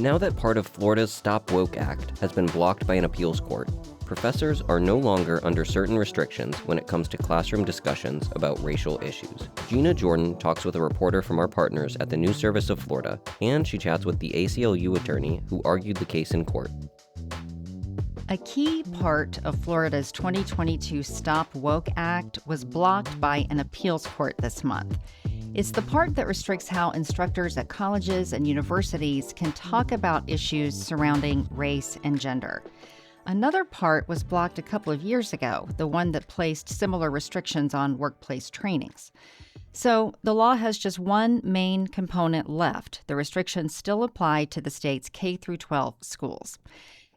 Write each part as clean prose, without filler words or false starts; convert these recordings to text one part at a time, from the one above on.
Now that part of Florida's Stop Woke Act has been blocked by an appeals court, professors are no longer under certain restrictions when it comes to classroom discussions about racial issues. Gina Jordan talks with a reporter from our partners at the News Service of Florida, and she chats with the ACLU attorney who argued the case in court. A key part of Florida's 2022 Stop Woke Act was blocked by an appeals court this month. It's the part that restricts how instructors at colleges and universities can talk about issues surrounding race and gender. Another part was blocked a couple of years ago, the one that placed similar restrictions on workplace trainings. So the law has just one main component left. The restrictions still apply to the state's K-12 schools.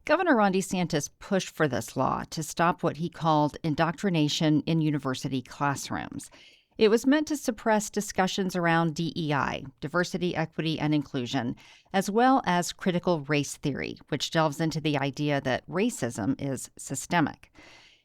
Governor Ron DeSantis pushed for this law to stop what he called indoctrination in university classrooms. It was meant to suppress discussions around DEI, diversity, equity, and inclusion, as well as critical race theory, which delves into the idea that racism is systemic.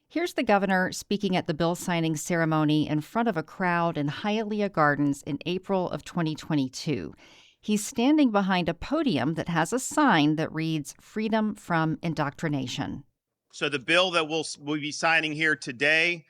Here's the governor speaking at the bill signing ceremony in front of a crowd in Hialeah Gardens in April of 2022. He's standing behind a podium that has a sign that reads, "Freedom from Indoctrination." So the bill that we'll be signing here today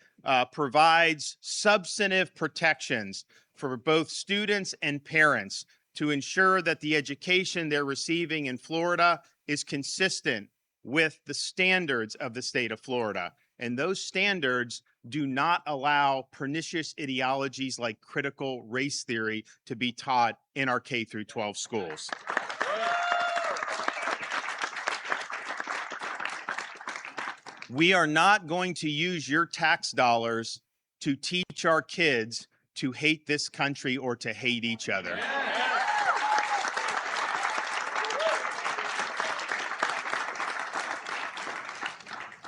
provides substantive protections for both students and parents to ensure that the education they're receiving in Florida is consistent with the standards of the state of Florida. And those standards do not allow pernicious ideologies like critical race theory to be taught in our K-12 schools. We are not going to use your tax dollars to teach our kids to hate this country or to hate each other.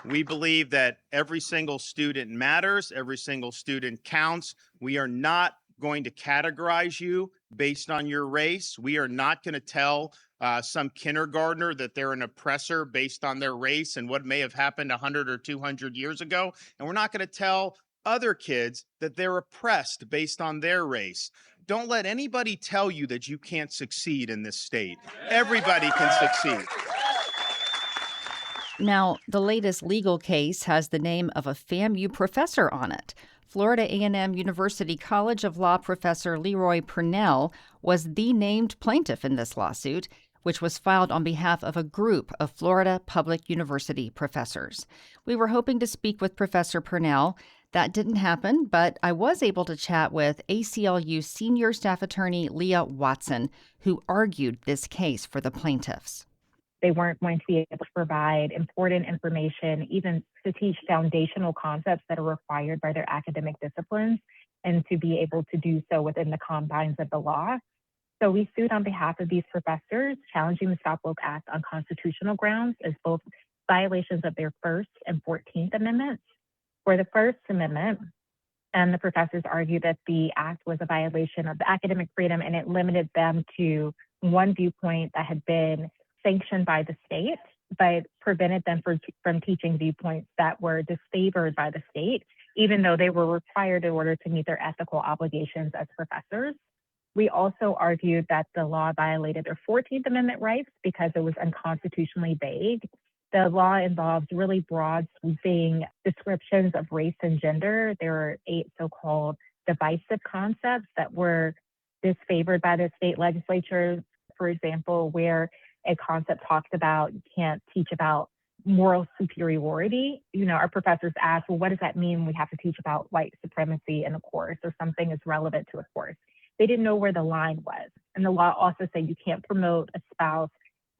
We believe that every single student matters, every single student counts. We are not going to categorize you based on your race. We are not going to tell some kindergartner that they're an oppressor based on their race and what may have happened 100 or 200 years ago. And we're not going to tell other kids that they're oppressed based on their race. Don't let anybody tell you that you can't succeed in this state. Everybody can succeed. Now, the latest legal case has the name of a FAMU professor on it. Florida A&M University College of Law professor Leroy Purnell was the named plaintiff in this lawsuit, which was filed on behalf of a group of Florida Public University professors. We were hoping to speak with Professor Purnell. That didn't happen, but I was able to chat with ACLU senior staff attorney Leah Watson, who argued this case for the plaintiffs. They weren't going to be able to provide important information, even to teach foundational concepts that are required by their academic disciplines, and to be able to do so within the confines of the law. So we sued on behalf of these professors, challenging the Stop Woke Act on constitutional grounds as both violations of their First and 14th Amendments. For the First Amendment, and the professors argued that the act was a violation of academic freedom and it limited them to one viewpoint that had been sanctioned by the state, but prevented them from teaching viewpoints that were disfavored by the state, even though they were required in order to meet their ethical obligations as professors. We also argued that the law violated their 14th Amendment rights because it was unconstitutionally vague. The law involves really broad, sweeping descriptions of race and gender. There are 8 so-called divisive concepts that were disfavored by the state legislature. For example, where a concept talks about you can't teach about moral superiority. Our professors asked, well, what does that mean? We have to teach about white supremacy in a course or something is relevant to a course. They didn't know where the line was. And the law also said you can't promote, espouse,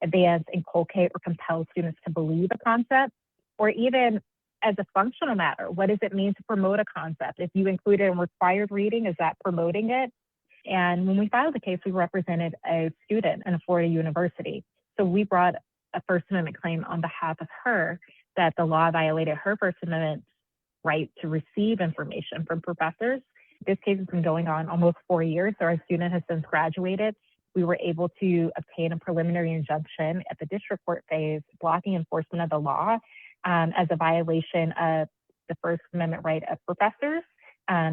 advance, inculcate, or compel students to believe a concept, or even as a functional matter, what does it mean to promote a concept? If you include it in required reading, is that promoting it? And when we filed the case, we represented a student in a Florida university. So we brought a First Amendment claim on behalf of her that the law violated her First Amendment right to receive information from professors. This case has been going on almost 4 years, so our student has since graduated. We were able to obtain a preliminary injunction at the district court phase, blocking enforcement of the law as a violation of the First Amendment right of professors,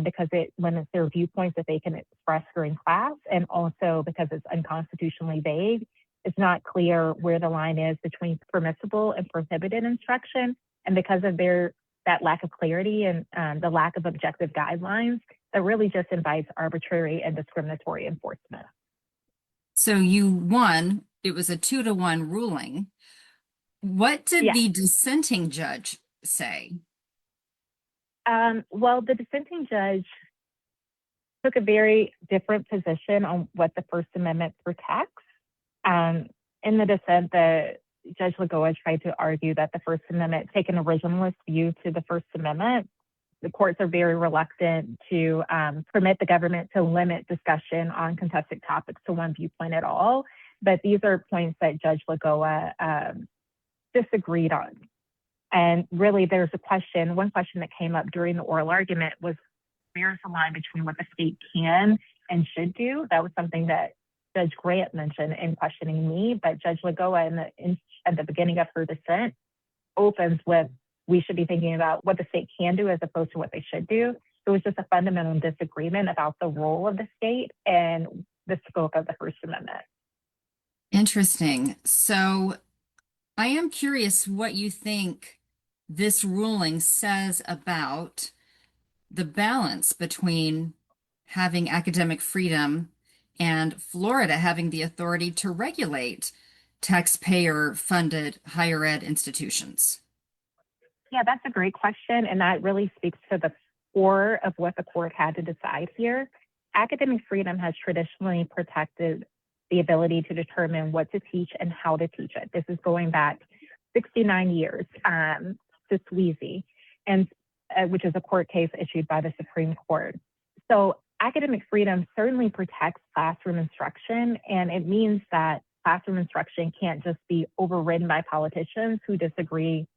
because it limits their viewpoints that they can express during class, and also because it's unconstitutionally vague. it's not clear where the line is between permissible and prohibited instruction. And because of that lack of clarity and the lack of objective guidelines, that really just invites arbitrary and discriminatory enforcement. So you won. It was a 2-1 ruling. What did the dissenting judge say? Well, the dissenting judge took a very different position on what the First Amendment protects. In the dissent, Judge Lagoa tried to argue that the First Amendment take an originalist view to the First Amendment. The courts are very reluctant to permit the government to limit discussion on contested topics to one viewpoint at all. But these are points that Judge Lagoa disagreed on. And really, there's one question that came up during the oral argument was, where's the line between what the state can and should do? That was something that Judge Grant mentioned in questioning me, but Judge Lagoa at the beginning of her dissent opens with, we should be thinking about what the state can do as opposed to what they should do. So it was just a fundamental disagreement about the role of the state and the scope of the First Amendment. Interesting. So I am curious what you think this ruling says about the balance between having academic freedom and Florida having the authority to regulate taxpayer-funded higher ed institutions. Yeah, that's a great question. And that really speaks to the core of what the court had to decide here. Academic freedom has traditionally protected the ability to determine what to teach and how to teach it. This is going back 69 years to Sweezy, and which is a court case issued by the Supreme Court. So academic freedom certainly protects classroom instruction, and it means that classroom instruction can't just be overridden by politicians who disagree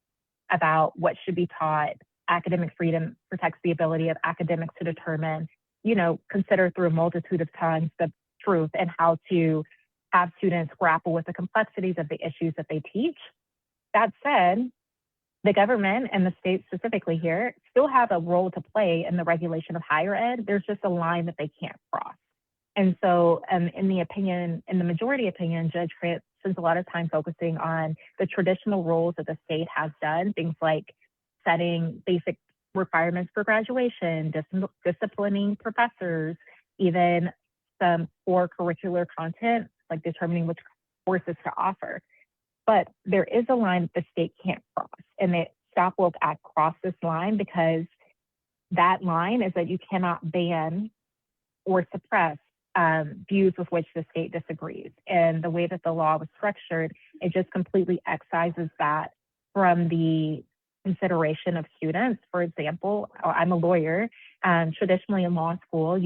about what should be taught. Academic freedom protects the ability of academics to determine, consider through a multitude of tongues the truth and how to have students grapple with the complexities of the issues that they teach. That said, the government and the state specifically here still have a role to play in the regulation of higher ed. There's just a line that they can't cross. And so in the majority opinion, Judge Grant spends a lot of time focusing on the traditional roles that the state has done, things like setting basic requirements for graduation, disciplining professors, even some core curricular content, like determining which courses to offer. But there is a line that the state can't cross, and the Stop Woke Act crossed this line because that line is that you cannot ban or suppress views with which the state disagrees. And the way that the law was structured, it just completely excises that from the consideration of students. For example, I'm a lawyer. Traditionally in law school,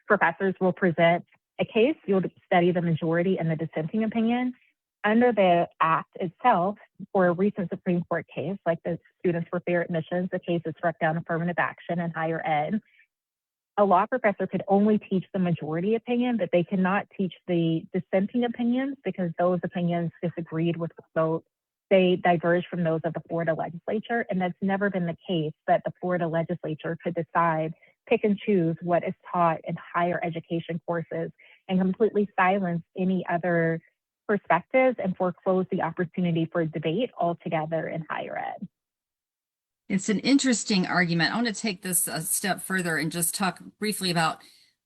professors will present a case, you'll study the majority and the dissenting opinion. Under the act itself, for a recent Supreme Court case, like the Students for Fair Admissions, the case that struck down affirmative action in higher ed, a law professor could only teach the majority opinion, but they cannot teach the dissenting opinions because those opinions disagreed with they diverged from those of the Florida legislature. And that's never been the case, that the Florida legislature could decide, pick and choose what is taught in higher education courses and completely silence any other perspectives and foreclose the opportunity for debate altogether in higher ed. It's an interesting argument. I want to take this a step further and just talk briefly about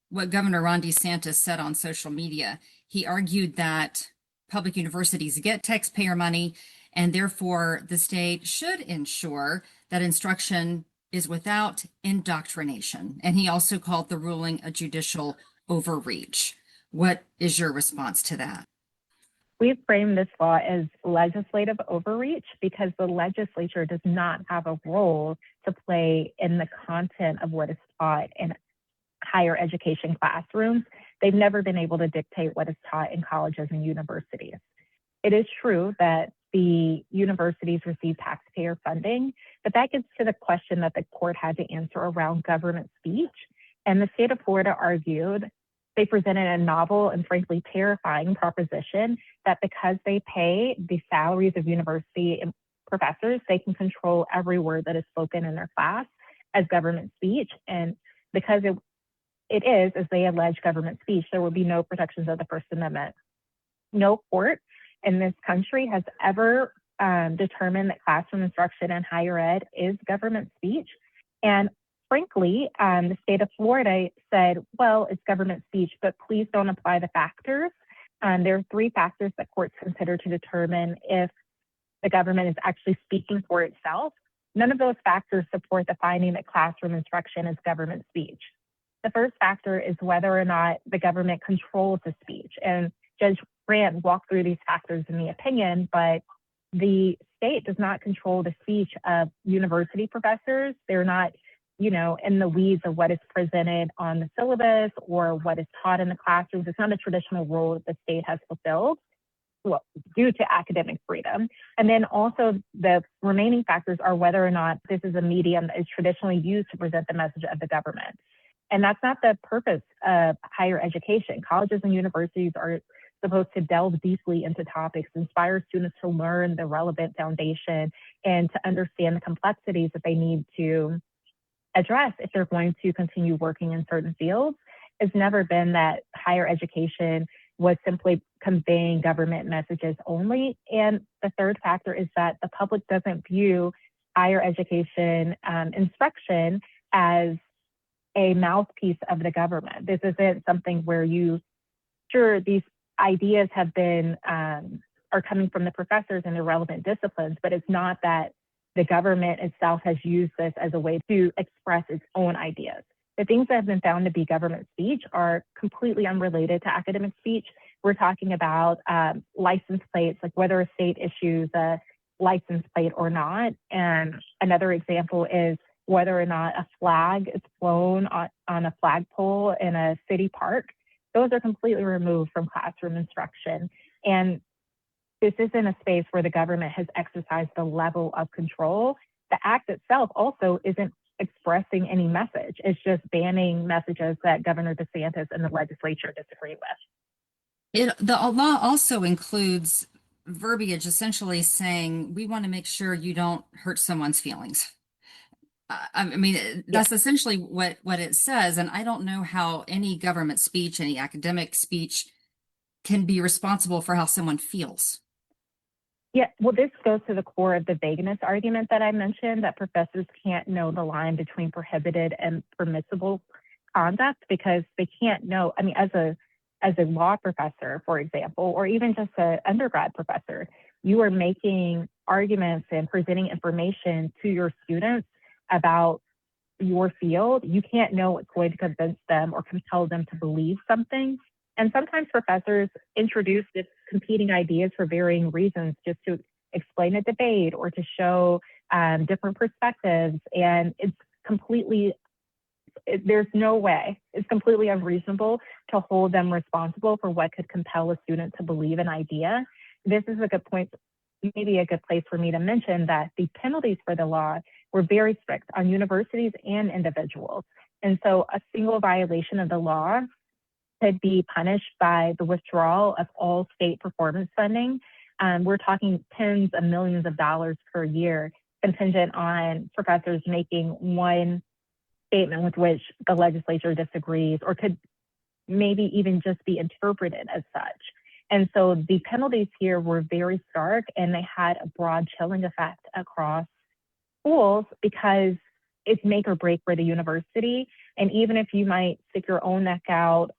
what Governor Ron DeSantis said on social media. He argued that public universities get taxpayer money, and therefore the state should ensure that instruction is without indoctrination. And he also called the ruling a judicial overreach. What is your response to that? We've framed this law as legislative overreach because the legislature does not have a role to play in the content of what is taught in higher education classrooms. They've never been able to dictate what is taught in colleges and universities. It is true that the universities receive taxpayer funding, but that gets to the question that the court had to answer around government speech. And the state of Florida argued, they presented a novel and frankly terrifying proposition that because they pay the salaries of university professors, they can control every word that is spoken in their class as government speech. And because it is, as they allege, government speech, there will be no protections of the First Amendment. No court in this country has ever determined that classroom instruction in higher ed is government speech. And frankly, the state of Florida said, well, it's government speech, but please don't apply the factors. There are 3 factors that courts consider to determine if the government is actually speaking for itself. None of those factors support the finding that classroom instruction is government speech. The first factor is whether or not the government controls the speech. And Judge Grant walked through these factors in the opinion, but the state does not control the speech of university professors. They're not, in the weeds of what is presented on the syllabus or what is taught in the classrooms. It's not a traditional role that the state has fulfilled due to academic freedom. And then also the remaining factors are whether or not this is a medium that is traditionally used to present the message of the government. And that's not the purpose of higher education. Colleges and universities are supposed to delve deeply into topics, inspire students to learn the relevant foundation and to understand the complexities that they need to address if they're going to continue working in certain fields. It's never been that higher education was simply conveying government messages only. And the third factor is that the public doesn't view higher education instruction as a mouthpiece of the government. This isn't something where these ideas have been, are coming from the professors in the relevant disciplines, but it's not that the government itself has used this as a way to express its own ideas. The things that have been found to be government speech are completely unrelated to academic speech. We're talking about license plates, like whether a state issues a license plate or not. And another example is whether or not a flag is flown on a flagpole in a city park. Those are completely removed from classroom instruction. And this isn't a space where the government has exercised the level of control. The act itself also isn't expressing any message. It's just banning messages that Governor DeSantis and the legislature disagree with. The law also includes verbiage essentially saying, we want to make sure you don't hurt someone's feelings. That's essentially what it says. And I don't know how any government speech, any academic speech can be responsible for how someone feels. Yeah, well, this goes to the core of the vagueness argument that I mentioned, that professors can't know the line between prohibited and permissible conduct because they can't know. I mean, as a law professor, for example, or even just an undergrad professor, you are making arguments and presenting information to your students about your field. You can't know what's going to convince them or compel them to believe something. And sometimes professors introduce this competing ideas for varying reasons, just to explain a debate or to show different perspectives. And there's no way, it's completely unreasonable to hold them responsible for what could compel a student to believe an idea. This is a good point, maybe a good place for me to mention that the penalties for the law were very strict on universities and individuals. And so a single violation of the law could be punished by the withdrawal of all state performance funding. We're talking tens of millions of dollars per year, contingent on professors making one statement with which the legislature disagrees, or could maybe even just be interpreted as such. And so the penalties here were very stark, and they had a broad chilling effect across schools because it's make or break for the university. And even if you might stick your own neck out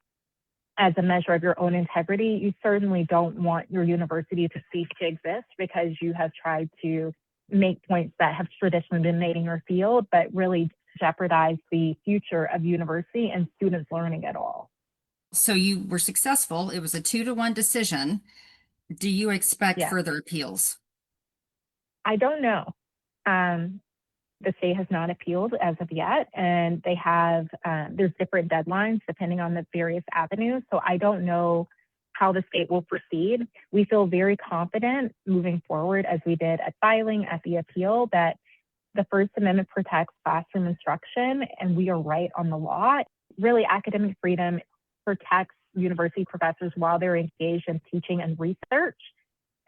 as a measure of your own integrity, you certainly don't want your university to cease to exist because you have tried to make points that have traditionally been made in your field, but really jeopardize the future of university and students learning at all. So you were successful. It was a 2-1 decision. Do you expect further appeals? I don't know. The state has not appealed as of yet, and they have, there's different deadlines depending on the various avenues. So I don't know how the state will proceed. We feel very confident moving forward, as we did at filing, at the appeal, that the First Amendment protects classroom instruction, and we are right on the law. Really, academic freedom protects university professors while they're engaged in teaching and research.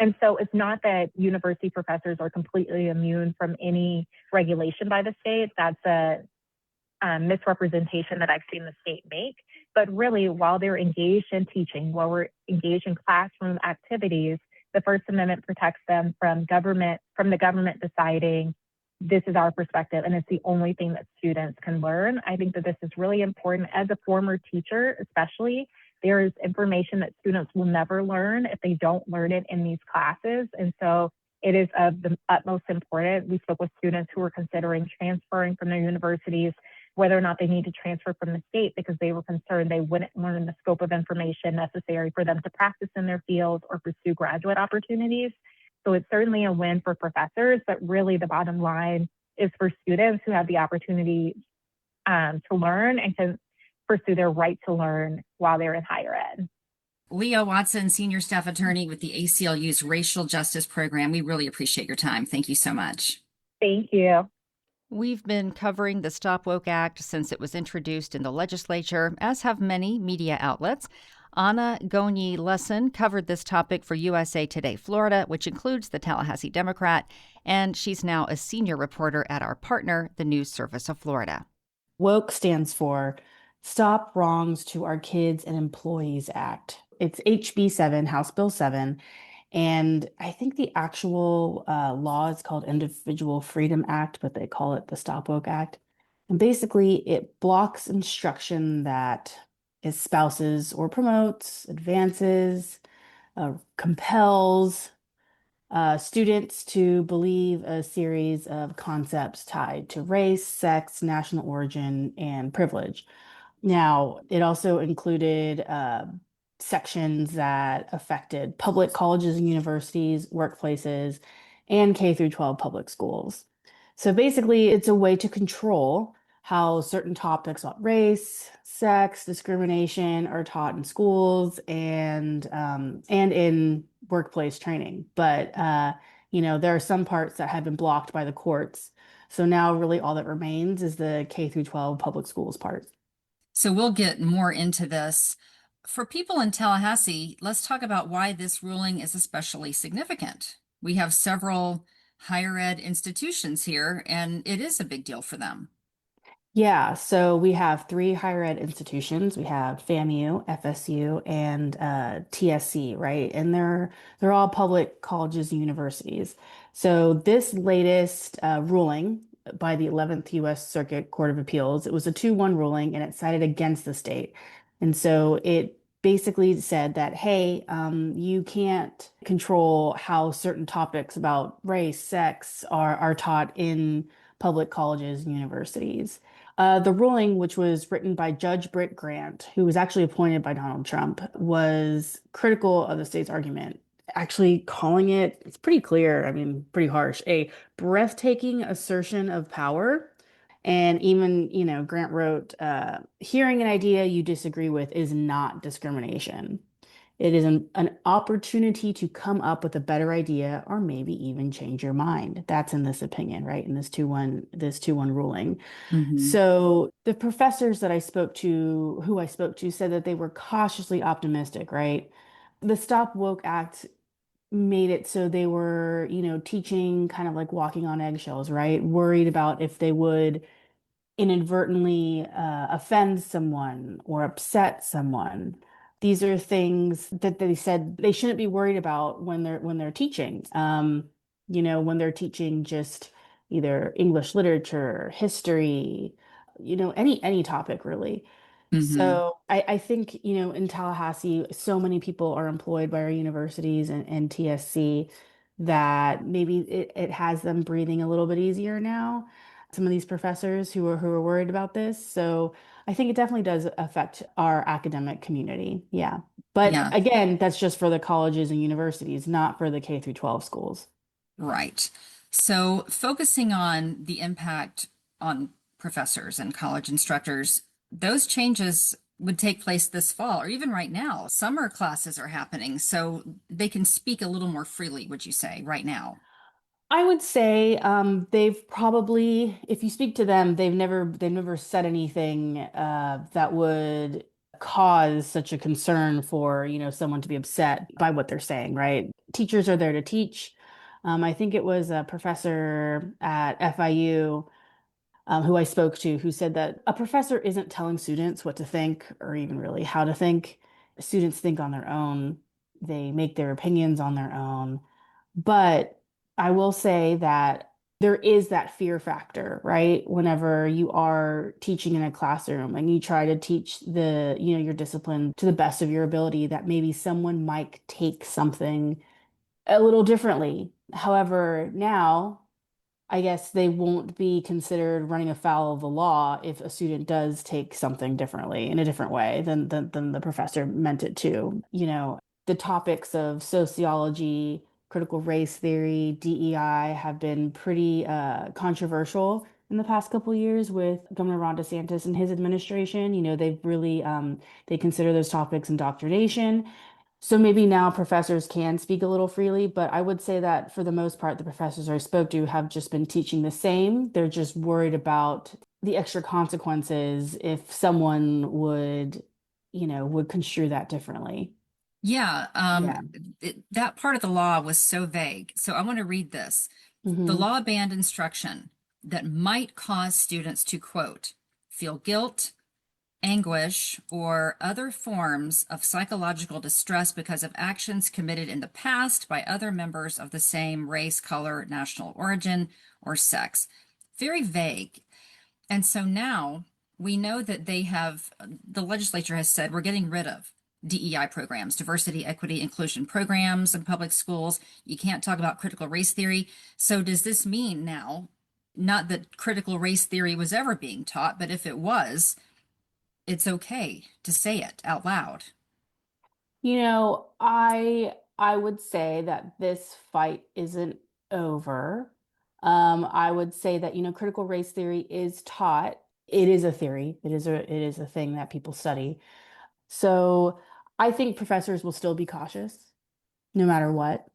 And so it's not that university professors are completely immune from any regulation by the state. That's a misrepresentation that I've seen the state make. But really, while they're engaged in teaching, while we're engaged in classroom activities, the First Amendment protects them from the government deciding this is our perspective and it's the only thing that students can learn. I think that this is really important. As a former teacher, especially, there is information that students will never learn if they don't learn it in these classes. And so it is of the utmost importance. We spoke with students who were considering transferring from their universities, whether or not they need to transfer from the state because they were concerned they wouldn't learn the scope of information necessary for them to practice in their fields or pursue graduate opportunities. So it's certainly a win for professors, but really the bottom line is for students who have the opportunity to learn and to pursue their right to learn while they're in higher ed. Leah Watson, Senior Staff Attorney with the ACLU's Racial Justice Program. We really appreciate your time. Thank you so much. Thank you. We've been covering the Stop Woke Act since it was introduced in the legislature, as have many media outlets. Anna Gonyi-Lesson covered this topic for USA Today Florida, which includes the Tallahassee Democrat, and she's now a senior reporter at our partner, the News Service of Florida. WOKE stands for Stop Wrongs to Our Kids and Employees Act. It's HB 7, House Bill 7, and I think the actual law is called Individual Freedom Act, but they call it the Stop Woke Act. And basically, it blocks instruction that espouses or promotes, advances, compels students to believe a series of concepts tied to race, sex, national origin, and privilege. Now, it also included sections that affected public colleges and universities, workplaces, and K through 12 public schools. So basically, it's a way to control how certain topics about race, sex, discrimination are taught in schools and in workplace training. But there are some parts that have been blocked by the courts. So now really all that remains is the K through 12 public schools part. So we'll get more into this. For people in Tallahassee, let's talk about why this ruling is especially significant. We have several higher ed institutions here, and it is a big deal for them. Yeah, so we have three higher ed institutions. We have FAMU, FSU, and TSC, right? And they're all public colleges and universities. So this latest ruling by the 11th U.S. Circuit Court of Appeals, it was a 2-1 ruling, and it sided against the state. And so it basically said that, hey, you can't control how certain topics about race, sex are taught in public colleges and universities. The ruling, which was written by Judge Britt Grant, who was actually appointed by Donald Trump, was critical of the state's argument, actually calling it, it's pretty clear, I mean, pretty harsh, a breathtaking assertion of power. And even, Grant wrote, hearing an idea you disagree with is not discrimination. It is an opportunity to come up with a better idea or maybe even change your mind. That's in this opinion, right? In this 2-1 ruling. Mm-hmm. So the professors that who I spoke to said that they were cautiously optimistic, right? The Stop Woke Act made it so they were, teaching kind of like walking on eggshells, right? Worried about if they would inadvertently offend someone or upset someone. These are things that they said they shouldn't be worried about when they're teaching. When they're teaching just either English literature, history, any topic really. Mm-hmm. So I think, in Tallahassee, so many people are employed by our universities and TSC that maybe it has them breathing a little bit easier now. Some of these professors who are worried about this. So I think it definitely does affect our academic community. Yeah. But Yeah. Again, that's just for the colleges and universities, not for the K through 12 schools. Right. So focusing on the impact on professors and college instructors, those changes would take place this fall or even right now. Summer classes are happening, so they can speak a little more freely, would you say, right now? I would say they've probably, if you speak to them, they've never said anything that would cause such a concern for, someone to be upset by what they're saying, right? Teachers are there to teach. I think it was a professor at FIU who I spoke to, who said that a professor isn't telling students what to think or even really how to think. Students think on their own, they make their opinions on their own. But I will say that there is that fear factor, right? Whenever you are teaching in a classroom and you try to teach your discipline to the best of your ability, that maybe someone might take something a little differently. However, now I guess they won't be considered running afoul of the law if a student does take something differently in a different way than the professor meant it to. The topics of sociology, critical race theory, DEI have been pretty controversial in the past couple of years with Governor Ron DeSantis and his administration. They've really they consider those topics indoctrination. So maybe now professors can speak a little freely, but I would say that for the most part, the professors I spoke to have just been teaching the same. They're just worried about the extra consequences if someone would construe that differently. Yeah, Yeah. that part of the law was so vague. So I want to read this. The Hmm. law banned instruction that might cause students to, quote, feel guilt, anguish, or other forms of psychological distress because of actions committed in the past by other members of the same race, color, national origin, or sex. Very vague. And so now we know that the legislature has said we're getting rid of DEI programs, diversity, equity, inclusion programs in public schools. You can't talk about critical race theory. So does this mean now, not that critical race theory was ever being taught, but if it was, it's okay to say it out loud? I would say that this fight isn't over. I would say that, critical race theory is taught. It is a theory. It is a thing that people study. So I think professors will still be cautious no matter what,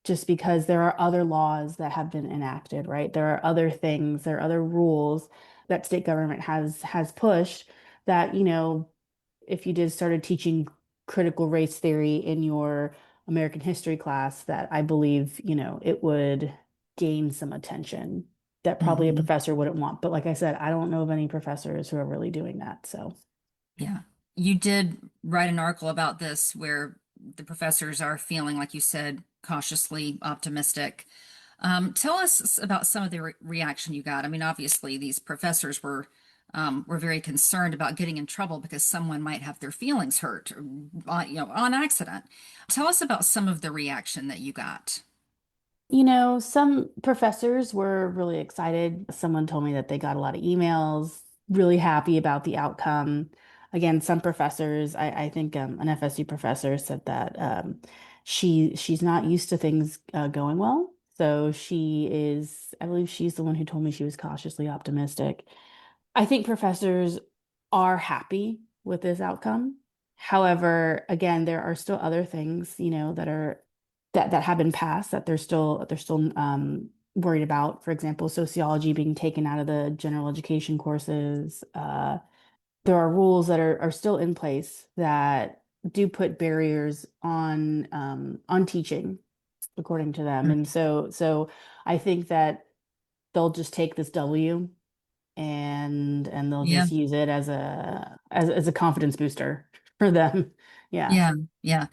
just because there are other laws that have been enacted, right? There are other things, there are other rules that state government has pushed that, if you did started teaching critical race theory in your American history class, that I believe, it would gain some attention that probably a Mhm. professor wouldn't want. But like I said, I don't know of any professors who are really doing that. So. Yeah. You did write an article about this where the professors are feeling, like you said, cautiously optimistic. Tell us about some of the reaction you got. I mean, obviously, these professors were very concerned about getting in trouble because someone might have their feelings hurt, on accident. Tell us about some of the reaction that you got. Some professors were really excited. Someone told me that they got a lot of emails, really happy about the outcome. Again, some professors, I think an FSU professor said that she's not used to things going well. So I believe she's the one who told me she was cautiously optimistic. I think professors are happy with this outcome. However, again, there are still other things, that have been passed that they're still worried about. For example, sociology being taken out of the general education courses. There are rules that are still in place that do put barriers on teaching, according to them. And so I think that they'll just take this W and they'll Yeah, just use it as a confidence booster for them. Yeah. yeah, yeah.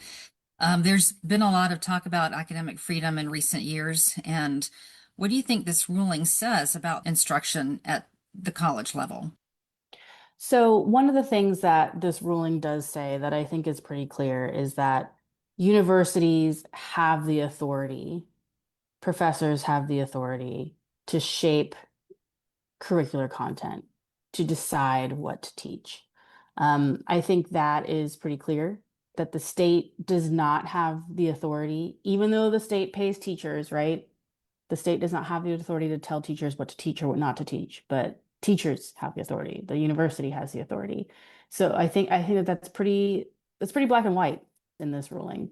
There's been a lot of talk about academic freedom in recent years. And what do you think this ruling says about instruction at the college level? So one of the things that this ruling does say that I think is pretty clear is that universities have the authority, professors have the authority to shape curricular content, to decide what to teach. I think that is pretty clear that the state does not have the authority, even though the state pays teachers, right? The state does not have the authority to tell teachers what to teach or what not to teach, but teachers have the authority. The university has the authority. So I think that that's pretty black and white in this ruling.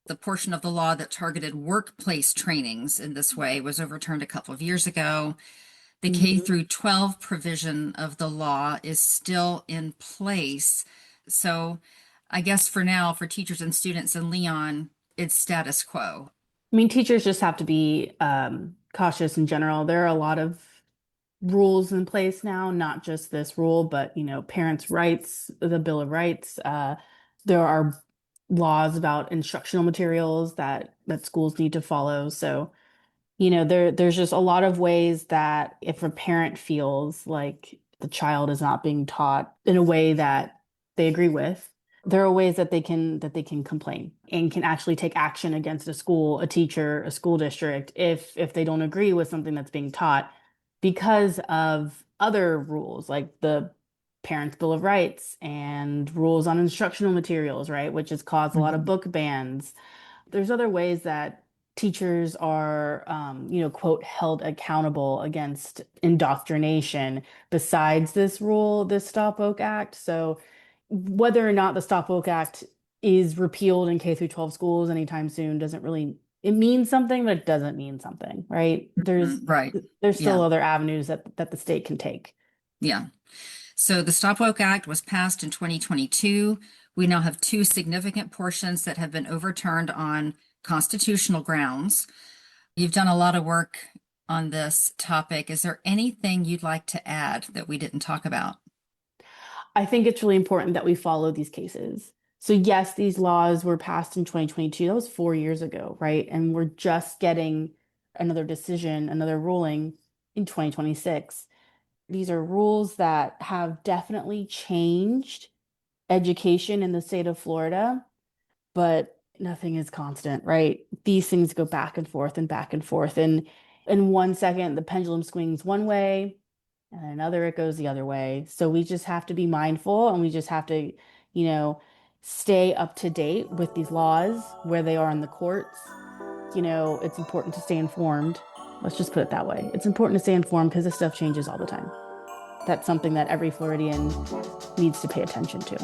The portion of the law that targeted workplace trainings in this way was overturned a couple of years ago. The K Mhm. through 12 provision of the law is still in place. So I guess for now, for teachers and students in Leon, it's status quo. I mean, teachers just have to be cautious in general. There are a lot of rules in place now, not just this rule, but parents' rights, the Bill of Rights. There are laws about instructional materials that schools need to follow. So, there's just a lot of ways that if a parent feels like the child is not being taught in a way that they agree with, there are ways that they can complain and can actually take action against a school, a teacher, a school district if they don't agree with something that's being taught because of other rules like the Parents' Bill of Rights and rules on instructional materials, right, which has caused a lot of Mhm. book bans. There's other ways that teachers are, quote, held accountable against indoctrination besides this rule, this Stop Woke Act. So whether or not the Stop Woke Act is repealed in K through 12 schools anytime soon doesn't really, it means something, but it doesn't mean something, right? There's Right. there's still Yeah. other avenues that the state can take. Yeah. So the Stop Woke Act was passed in 2022. We now have two significant portions that have been overturned on constitutional grounds. You've done a lot of work on this topic. Is there anything you'd like to add that we didn't talk about? I think it's really important that we follow these cases. So yes, these laws were passed in 2022. That was 4 years ago, right? And we're just getting another decision, another ruling in 2026. These are rules that have definitely changed education in the state of Florida, but nothing is constant, right? These things go back and forth and back and forth. And in 1 second, the pendulum swings one way, and another it goes the other way. So we just have to be mindful and we just have to, you know, stay up to date with these laws, where they are in the courts. It's important to stay informed. Let's just put it that way. It's important to stay informed because this stuff changes all the time. That's something that every Floridian needs to pay attention to.